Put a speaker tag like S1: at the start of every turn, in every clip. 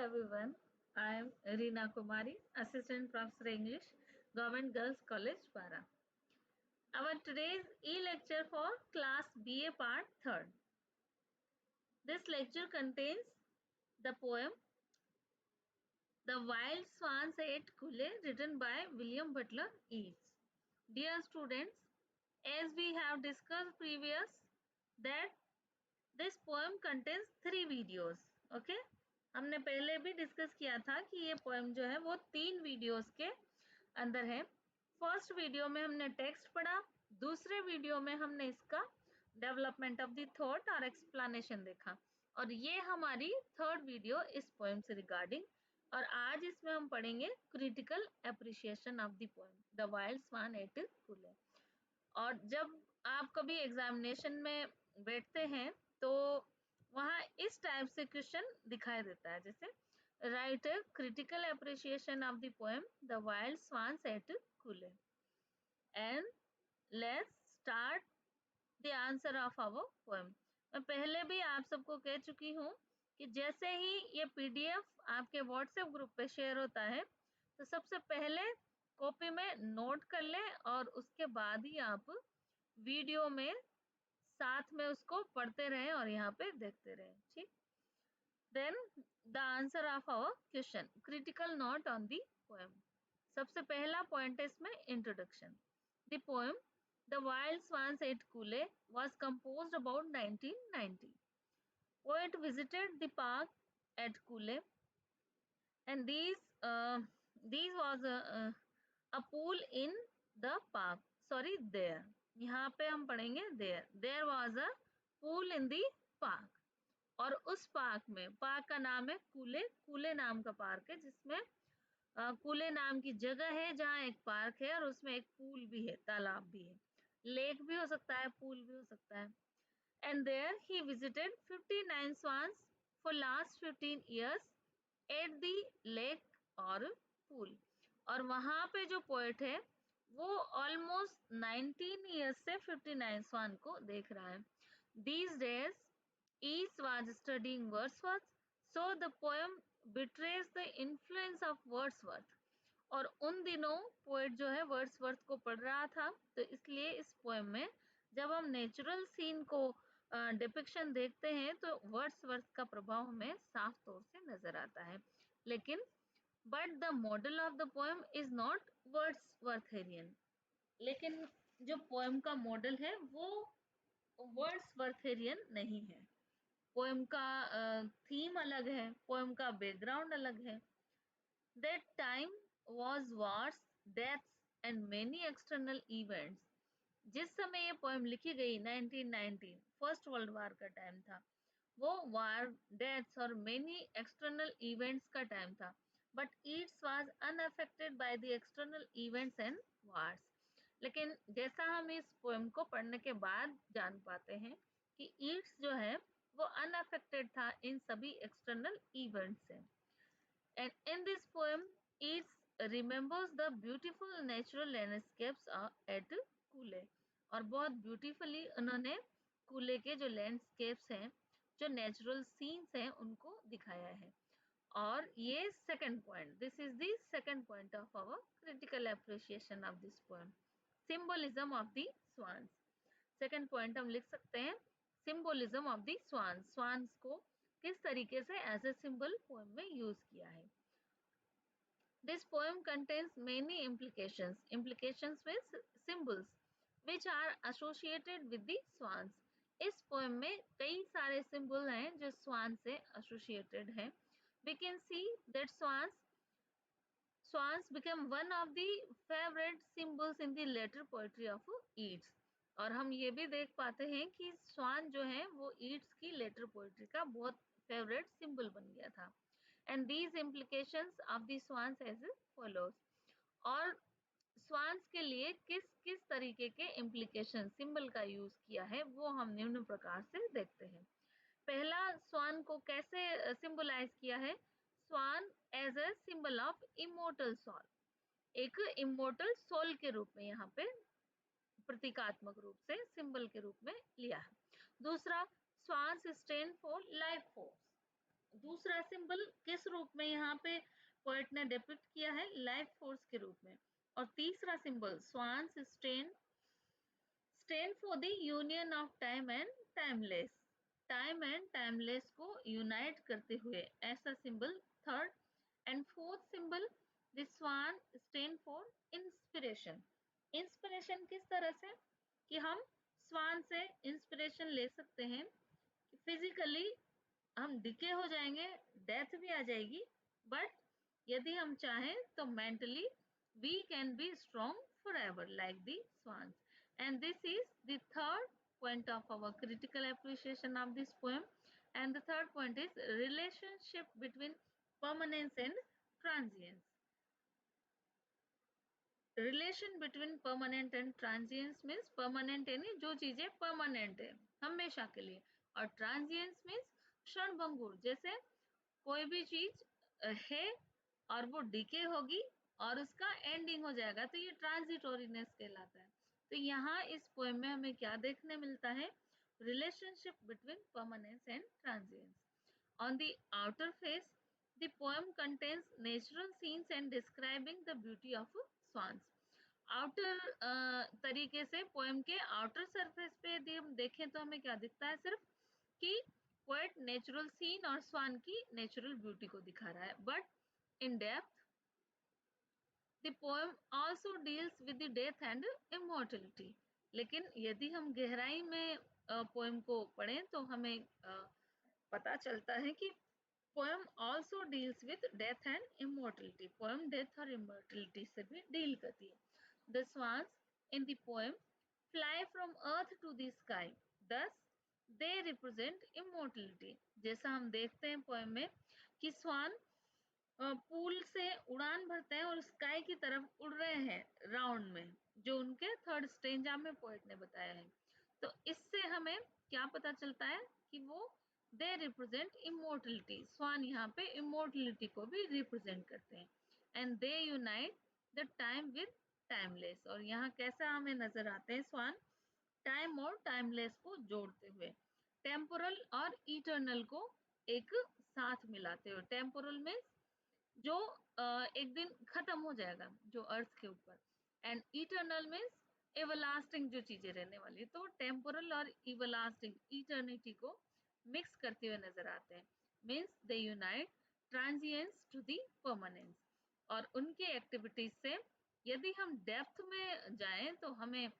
S1: everyone. I am Reena Kumari, Assistant Professor English, Government Girls College, Para. Our today's e-lecture for Class BA Part 3rd. This lecture contains the poem The Wild Swans at Kule, written by William Butler Yeats. Dear students, as we have discussed previous that this poem contains 3 videos. Okay? हमने पहले भी discuss किया था कि ये poem जो है वो 3 वीडियोस के अंदर है। फर्स्ट वीडियो में हमने टेक्स्ट पढ़ा, दूसरे वीडियो में हमने इसका डेवलपमेंट ऑफ द थॉट और एक्सप्लेनेशन देखा, और ये हमारी थर्ड वीडियो इस पोएम से रिगार्डिंग। और आज इसमें हम पढ़ेंगे critical appreciation of the poem the wild swan at Coole. और जब आप कभी एग्जामिनेशन में बैठते हैं तो वहाँ इस टाइप से क्वेश्चन दिखाई देता है, जैसे write critical appreciation of the poem the wild swans at Coole and let's start the answer of our poem. मैं पहले भी आप सबको कह चुकी हूँ कि जैसे ही ये पीडीएफ आपके व्हाट्सएप ग्रुप पे शेयर होता है तो सबसे पहले कॉपी में नोट कर लें और उसके बाद ही आप वीडियो में साथ में उसको पढ़ते रहें और यहाँ पे देखते रहें, ठीक। Then the answer of our question, critical note on the poem. सबसे पहला पॉइंट है इसमें introduction. The poem the wild swans at Coole was composed about 1990. Poet visited the park at Kule, and these was a pool in the park. Sorry, there. यहाँ पे हम पढ़ेंगे there. There was a pool in the park. और उस park में, park का नाम है कूले, कूले नाम का पार्क है जिसमें कूले नाम की जगह है जहाँ एक पार्क है और उसमें एक पूल भी है, तालाब भी है। लेक भी हो सकता है, पूल भी हो सकता है। And there he visited 59 swans for last 15 years at the lake और pool। और वहां पे जो पोएट है वो ऑलमोस्ट 19 ईयर्स से 59 स्वान को देख रहा है। These days Yeats was studying Wordsworth, so the poem betrays the influence of Wordsworth। और उन दिनों पोएट जो है वर्ड्सवर्थ को पढ़ रहा था, तो इसलिए इस पोएम में जब हम नेचुरल सीन को डिपिक्शन देखते हैं तो वर्ड्सवर्थ का प्रभाव हमें साफ तौर से नजर आता है। लेकिन but the model of the poem is not Wordsworthian. लेकिन जो पोएम का मॉडल है वो वर्ड्सवर्थेरियन नहीं है। पोएम का थीम अलग है, पोएम का बैकग्राउंड अलग है। That time was wars, deaths and many external events। जिस समय ये पोएम लिखी गई 1919 फर्स्ट वर्ल्ड वॉर का टाइम था, वो वार, डेथ्स और मेनी एक्सटर्नल इवेंट्स का टाइम था। But Yeats was unaffected by the external events and wars. लेकिन जैसा हम इस पोएम को पढ़ने के बाद जान पाते हैं कि ईट्स जो है वो अनअफेक्टेड था इन सभी एक्सटर्नल इवेंट्स से। And in this poem, Yeats remembers the beautiful natural landscapes at कूले। और बहुत ब्यूटीफुली उन्होंने कूले के जो लैंडस्केप्स हैं, जो नेचुरल सीन्स हैं, उनको दिखाया है। और ये second point, this is the second point of our critical appreciation of this poem, symbolism of the swans. Second point हम लिख सकते हैं symbolism of the swans. Swans को किस तरीके से एज ए सिंबल पोएम में यूज किया है। This poem contains many implications। implications means symbols which are associated with the swans। इस पोएम में कई सारे सिंबल हैं जो स्वान से एसोसिएटेड हैं। We can see that swans became one of the favorite symbols in the later poetry of Yeats। और हम ये भी देख पाते हैं कि स्वान जो है वो ईट्स की लेटर पोएट्री का बहुत फेवरेट सिंबल बन गया था। And these implications of the swans as follows. और स्वान्स के लिए किस किस तरीके के इम्प्लीकेशन सिंबल का यूज किया है वो हम निम्न प्रकार से देखते हैं। पहला, स्वान को कैसे सिंबलाइज किया है। Swan as a symbol of immortal soul, एक इमोर्टल सोल के रूप में यहाँ पे प्रतीकात्मक रूप से सिंबल के रूप में लिया है। दूसरा, swans stand for life force. दूसरा सिंबल किस रूप में यहाँ पे पोएट ने डिपिक्ट किया है? लाइफ फोर्स के रूप में। और तीसरा symbol swans stand for the union of time and timeless. Time and timeless को यूनाइट करते हुए ऐसा symbol third. And fourth symbol the swan stand for inspiration. Inspiration किस तरह से कि हम स्वान से इंस्पिरेशन ले सकते हैं। फिजिकली हम डिके हो जाएंगे, डेथ भी आ जाएगी, बट यदि हम चाहें तो mentally we can be strong forever like the swans. And this is the third point of our critical appreciation of this poem. And the third point is relationship between permanence and transience. Relation between permanent and transience means permanent यानी जो चीजें permanent है हमेशा के लिए, और ट्रांजिएंस means क्षणभंगुर, जैसे कोई भी चीज है और वो डिके होगी और उसका एंडिंग हो जाएगा, तो ये ट्रांजिटोरीनेस कहलाता है। तो यहाँ इस पोएम में हमें क्या देखने मिलता है? Relationship between permanence and transience. On the outer face, the poem contains natural scenes and describing the beauty of swans. Outer तरीके से पोएम के आउटर सरफेस पे यदि हम देखें तो हमें क्या दिखता है? सिर्फ कि पोएट नेचुरल सीन और स्वान की नेचुरल ब्यूटी को दिखा रहा है, but in depth the poem also deals with the death and immortality. लेकिन यदि हम गहराई में पोएम को पढ़ें तो हमें पता चलता है कि poem also deals with death and immortality. Poem death और इमॉर्टलिटी से भी डील करती है। The swans in the poem fly from earth to the sky, thus they represent immortality। जैसा हम देखते हैं पोएम में कि स्वान पूल से उड़ान भरते हैं और स्काई की तरफ उड़ रहे हैं राउंड में, जो उनके थर्ड स्टेंजा में पोएट ने बताया है। तो इससे हमें क्या पता चलता है कि वो दे रिप्रेजेंट इमोर्टलिटी। स्वान यहाँ पे इमोर्टलिटी को भी रिप्रेजेंट करते हैं। And they unite the time with timeless. और यहाँ कैसा हमें नजर आते हैं स्वान? टाइम और टाइमलेस को जोड़ते हुए, टेम्पोरल और इटर्नल को एक साथ मिलाते हुए। टेम्पोरल में जो एक दिन खत्म हो जाएगा जो अर्थ के ऊपर, एंड इटर्नल मीन्स एवरलास्टिंग, जो चीजें रहने वाली। तो टेम्पोरल और एवरलास्टिंग इटर्निटी को मिक्स करते हुए नजर आते हैं। Means they unite transience to the permanence. और उनके एक्टिविटीज से यदि हम डेप्थ में जाएं तो हमें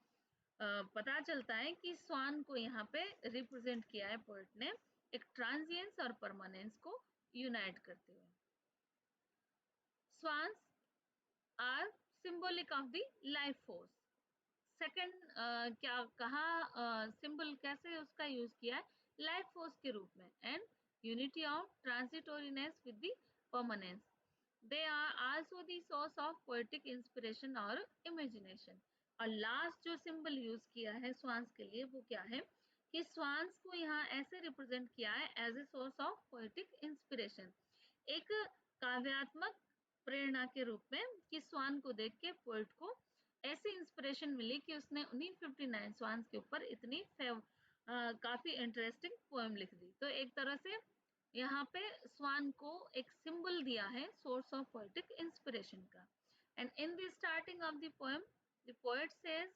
S1: पता चलता है कि स्वान को यहाँ पे रिप्रेजेंट किया है पोएट ने एक ट्रांजिएंस और परमानेंस को यूनाइट करते हुए। Swans are symbolic of the life force. Second क्या कहा? सिंबल कैसे उसका यूज किया है? लाइफ फोर्स के रूप में। And unity of transitoriness with the permanence. They are also the source of poetic inspiration और इमेजिनेशन। और लास्ट जो सिंबल यूज किया है स्वान्स के लिए वो क्या है कि स्वान्स को यहाँ ऐसे रिप्रेजेंट किया है as a source of poetic inspiration, एक काव्यात्मक प्रेरणा के रूप में, कि स्वान को देख के पोएट को ऐसी इंस्पिरेशन मिली कि उसने उन्हीं 59 स्वान्स के ऊपर इतनी काफी इंटरेस्टिंग पोएम लिख दी। तो एक तरह से यहाँ पे स्वान को एक सिंबल दिया है सोर्स ऑफ पोएटिक इंस्पिरेशन का। And in the starting of the poem the poet says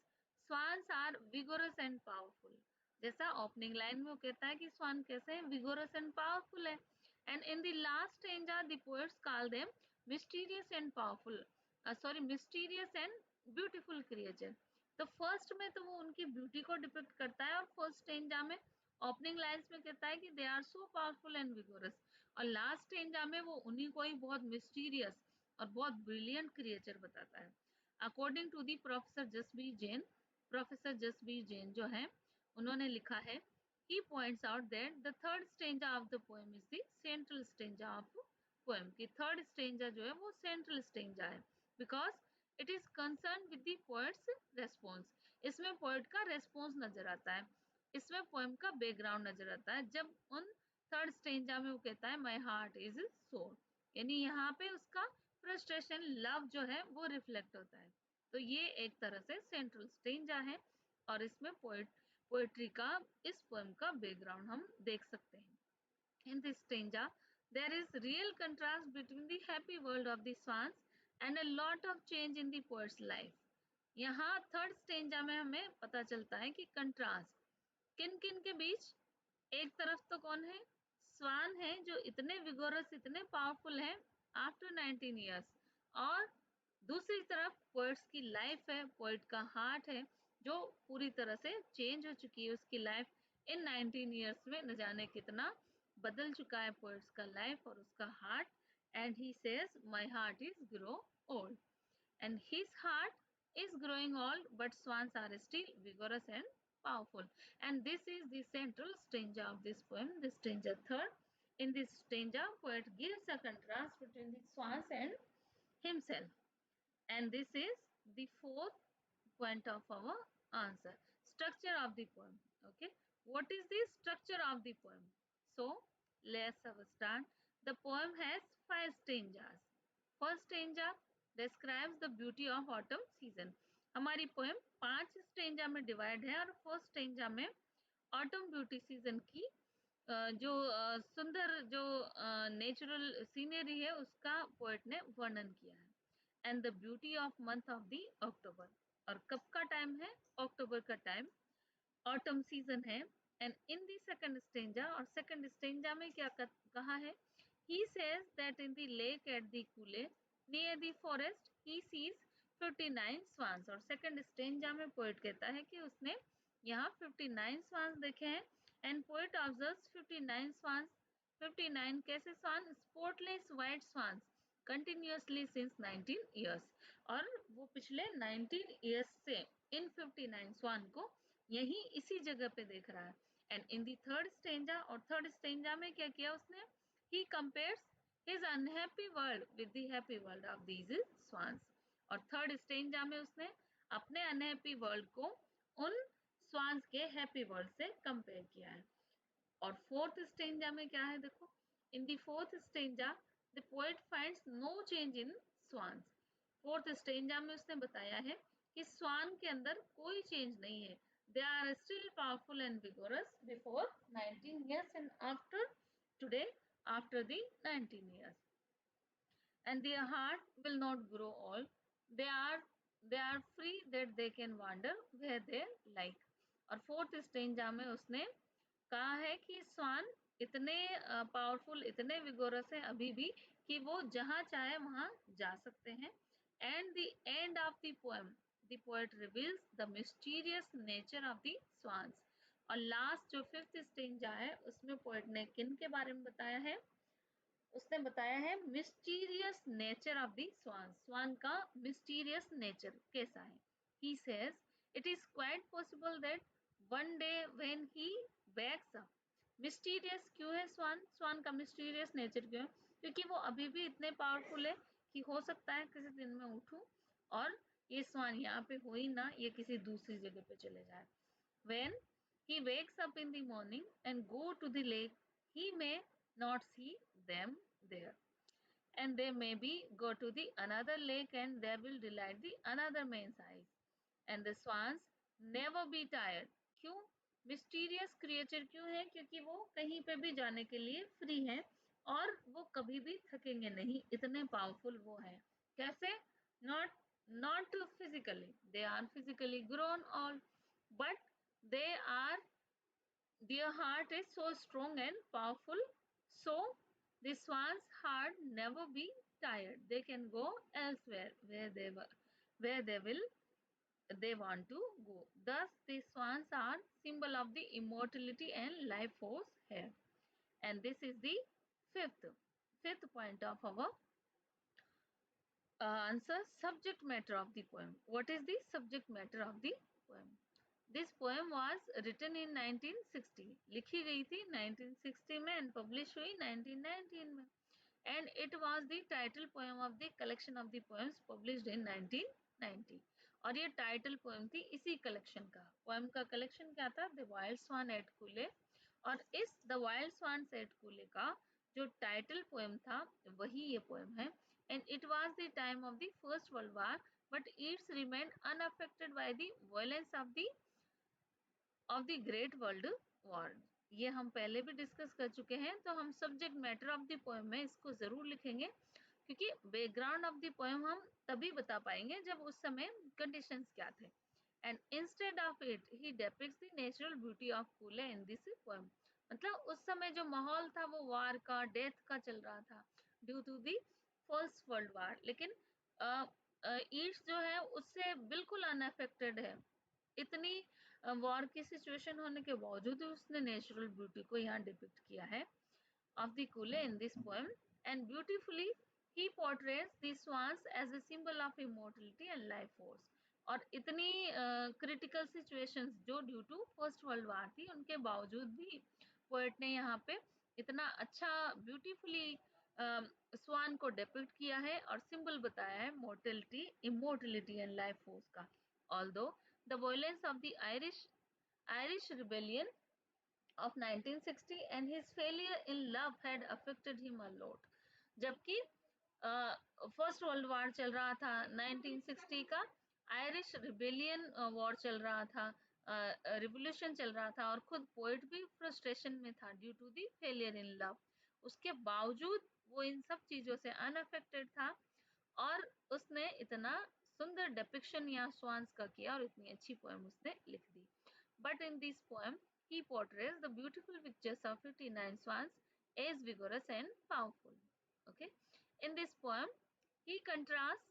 S1: swans are vigorous and powerful. जैसा ओपनिंग लाइन में वो कहता है कि स्वान कैसे है? विगोरस एंड पावरफुल है। And in the last stanza the poets call them mysterious and powerful, mysterious and beautiful creature. तो फर्स्ट में तो वो उनकी ब्यूटी को डिपिक्ट करता है और फर्स्ट स्टेंजा में ओपनिंग लाइंस में कहता है कि they are so powerful and vigorous, और लास्ट स्टेंजा में वो उन्हीं को ही बहुत मिस्टीरियस और बहुत ब्रिलियंट क्रिएचर बताता है। According to the professor Jasbir Jain जो है उन्होंने लिखा है, he points out that the third stanza of the poem is the central stanza of poem। की थर्ड स्टेंजा जो है वो सेंट्रल स्टेंजा है, because it is concern with the poets response. इसमें पोएट का रेस्पॉन्स नजर आता है, इसमें पोएम का बैकग्राउंड नजर आता है। जब उन थर्ड स्टेंजा में वो कहता है माई हार्ट इज सोर, यानी यहाँ पे उसका फ्रस्ट्रेशन लव जो है वो रिफ्लेक्ट होता है। तो ये एक तरह से सेंट्रल स्टेंजा है और इसमें पोएट्री का इस पोएम का बैकग्राउंड हम देख सकते हैं। In this stanza There is real contrast between the happy world of the swans and a lot of change in the poet's life. यहाँ थर्ड स्टेंजा में हमें पता चलता है कि कंट्रास्ट किन किन के बीच। एक तरफ तो कौन है, स्वान है जो इतने विगोरस इतने पावरफुल हैं आफ्टर 19 इयर्स, और दूसरी तरफ पोएट्स की लाइफ है, पोएट का हार्ट है जो पूरी तरह से चेंज हो चुकी है उसकी लाइफ इन 19 इयर्स में, न जाने कितना बदल चुका है पोएट्स का लाइफ और उसका heart. And he says my heart is grow old, and his heart is growing old, but swans are still vigorous and powerful. And this is the central stanza of this poem, the stanza third. In this stanza, poet gives a contrast between the swans and himself. And this is the fourth point of our answer. Structure of the poem. Okay. What is the structure of the poem? So, let's have a start. The poem has 5 stanzas. First stanza describes the beauty of autumn season. हमारी poem 5 stanza में divide है और first stanza में autumn beauty season की जो सुंदर जो natural scenery है उसका पोएट ने वर्णन किया है। And the beauty of month of the October, और कब का टाइम है, अक्टूबर का टाइम, ऑटम सीजन है। And in the second stanza, और सेकंड स्टेंजा में क्या कहा है, he says that in the lake at the कूले near the forest he sees 59 swans, और सेकंड स्टेंजा में पोएट कहता है कि उसने यहाँ 59 स्वान्स देखे हैं। एंड पोएट ऑब्जर्व्स 59 स्वान्स, 59 कैसे swan, spotless white swans continuously since 19 years, और वो पिछले 19 इयर्स से इन 59 स्वान को यही इसी जगह पे देख रहा है। And in the third stanza, और थर्ड स्टेंजा में क्या किया उसने, he compares his unhappy world with the happy world of these swans, और थर्ड स्टेंजा में उसने अपने अनहैप्पी वर्ल्ड को उन स्वान्स के हैप्पी वर्ल्ड से कंपेयर किया है। और फोर्थ स्टेंजा में क्या है देखो, in the fourth stanza the poet finds no change in swans. Fourth stanza में उसने बताया है कि स्वान के अंदर कोई चेंज नहीं है, they are still powerful and vigorous before 19 years and after today after the 19 years, and their heart will not grow old, they are they are free that they can wander where they like। और fourth stanza में उसने कहा है कि स्वान इतने powerful इतने vigorous है अभी भी कि वो जहां चाहे वहां जा सकते हैं। And the end of the poem, the poet reveals the mysterious nature of the swans, और लास्ट जो फिफ्थ स्टेंजा है उसमें पोएट ने किन के बारे में बताया है, उसने बताया है मिस्टीरियस नेचर ऑफ द स्वान, स्वान का मिस्टीरियस नेचर कैसा है। He says it is quite possible that one day when he wakes up, mysterious क्यों है स्वान, स्वान का मिस्टीरियस नेचर क्यों है, क्योंकि वो अभी भी इतने पावरफुल है कि हो सकता है किसी दिन मैं उठूं और ये स्वान यहाँ पे हो ही ना, ये किसी दूसरी जगह पे चले जाए। When he wakes up in the morning and go to the lake, he may not see them there. And they maybe go to the another lake and they will delight the another man's eyes. And the swans never be tired. क्यों? Mysterious creature क्यों है, क्योंकि वो कहीं पे भी जाने के लिए फ्री है और वो कभी भी थकेंगे नहीं, इतने पावरफुल वो है। कैसे? Not not physically, they are physically grown all, but they are, their heart is so strong and powerful, so the swan's heart never be tired, they can go elsewhere where they will they want to go. Thus the swans are symbol of the immortality and life force here. And this is the fifth point of our answer, subject matter of the poem. What is the subject matter of the poem? This poem was written in 1960, लिखी गई थी 1960 में and published हुई 1919 में, and it was the title poem of the collection of the poems published in 1990। और ये title poem थी इसी कलेक्शन का, पोएम का कलेक्शन क्या था, the wild swan at Coole, और इस द वाइल्ड स्वान एट कूले का जो टाइटल पोएम था वही ये पोएम है। And it was the time of the first world war, but it's remained unaffected by the violence of the Great World War। ये हम पहले भी डिस्कस कर चुके हैं, तो हम subject matter of the poem में इसको ज़रूर लिखेंगे, क्योंकि बैकग्राउंड ऑफ द पोएम हम तभी बता पाएंगे जब उस समय कंडीशंस क्या थे। And instead of it he depicts the natural beauty of Phule in this poem. मतलब उस समय जो माहौल था वो वार का, डेथ का चल रहा था due to the first world war, लेकिन ईस्ट जो है उससे बिल्कुल अनअफेक्टेड है। इतनी वॉर की सिचुएशन होने के बावजूद उसने नेचुरल ब्यूटी को यहाँ डिपिक्ट किया है of the Kule in this poem, and beautifully he portrays the swans as a symbol of immortality and life force. और इतनी क्रिटिकल सिचुएशंस जो due to first world war थी उनके बावजूद भी पोएट ने यहाँ पे इतना अच्छा ब्यूटीफुली स्वान को डिपिक्ट किया है और सिंबल बताया है mortality, immortality and life force का। Although the violence of the Irish rebellion of 1960 and his failure in love had affected him a lot। जबकि फर्स्ट वर्ल्ड वार चल रहा था 1960 का, आयरिश रिबेलियन वॉर चल रहा था, रिवोल्यूशन चल रहा था, और खुद पोइट भी फ्रस्ट्रेशन में था due to the failure in love. उसके बावजूद वो इन सब चीज़ों से अनअफेक्टेड था और उसने इतना सुंदर डिपिक्शन यहाँ स्वान्स का किया और इतनी अच्छी पोएम उसने लिख दी। But in this poem he portrays the beautiful pictures of 59 swans as vigorous and powerful. Okay, in this poem he contrasts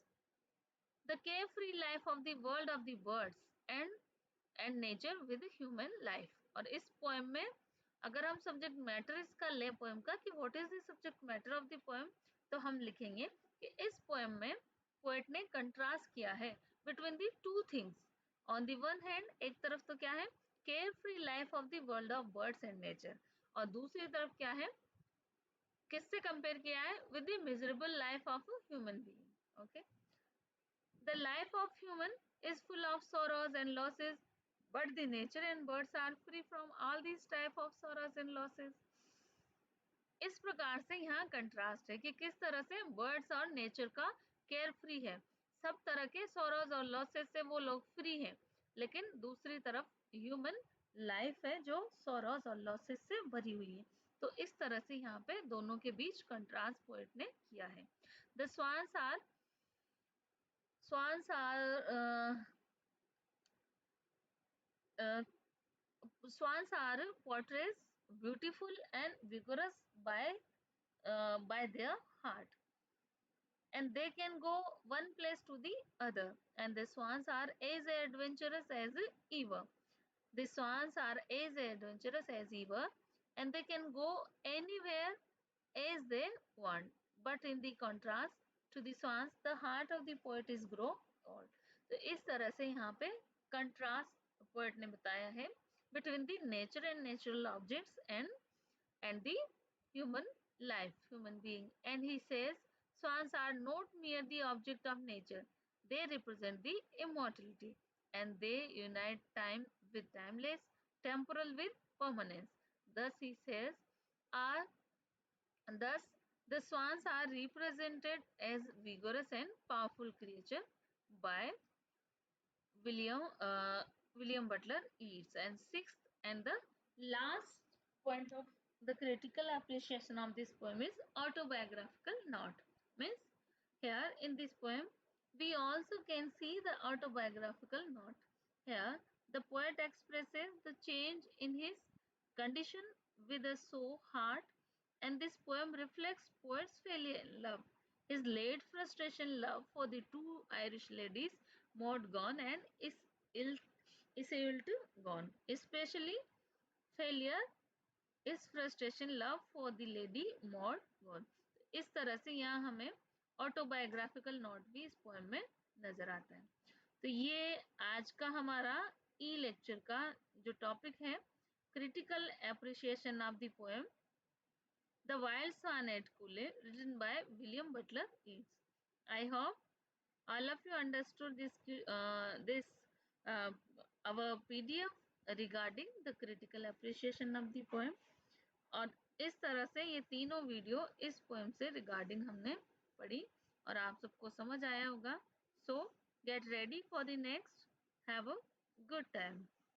S1: the carefree life of the world of the birds and nature with human life। और इस poem में अगर हम subject matter इसका ले poem का कि what is the subject matter of the poem, तो हम लिखेंगे कि इस पोएम में पोएट ने कंट्रास्ट किया है between the two things. On the one hand एक तरफ तो क्या है, care free life of the world of birds and nature, और दूसरी तरफ क्या है, किससे कंपेयर किया है, with the miserable life of a human being. Okay, the life of human is full of sorrows and losses, but the nature and birds are free from all these type of sorrows and losses। इस प्रकार से यहाँ contrast है कि किस तरह से birds और नेचर का केयर फ्री है, सब तरह के सोरोज और लॉसेस से वो लोग फ्री हैं, लेकिन दूसरी तरफ ह्यूमन लाइफ है जो सोरोज और लॉसेस से भरी हुई है। तो इस तरह से यहाँ पे दोनों के बीच कंट्रास्ट पोएट ने किया है। The swans uh, swans are portrays beautiful and vigorous by their heart, and they can go one place to the other, and the swans are as adventurous as ever. The swans are as adventurous as ever, and they can go anywhere as they want. But in the contrast to the swans, the heart of the poet is grow old। तो इस तरह से यहाँ पे contrast poet ने बताया है between the nature and natural objects and the human life, human being। And he says swans are not mere the object of nature, they represent the immortality, and they unite time with timeless, temporal with permanence। Thus he says are thus the swans are represented as vigorous and powerful creature by William Butler Yeats। And sixth and the last point of the critical appreciation of this poem is autobiographical note। Means here in this poem we also can see the autobiographical note। Here the poet expresses the change in his condition with a soul heart, and this poem reflects poet's failure in love, his late frustration love for the two Irish ladies, Maud Gonne and Iseult Gonne, especially failure is frustration love for the lady Maud Gonne। इस तरह से यहाँ हमें autobiographical note भी इस poem में नजर आता है। तो ये आज का हमारा ई लेक्चर का जो टॉपिक है, critical appreciation of the poem The Wild Swan at Kule, written by William Butler Yeats। I hope all of you understood this uh, our PDF regarding the critical appreciation of the poem। और इस तरह से ये तीनों video इस poem से regarding हमने पढ़ी और आप सबको समझ आया होगा। सो get ready for the next. Have a good time.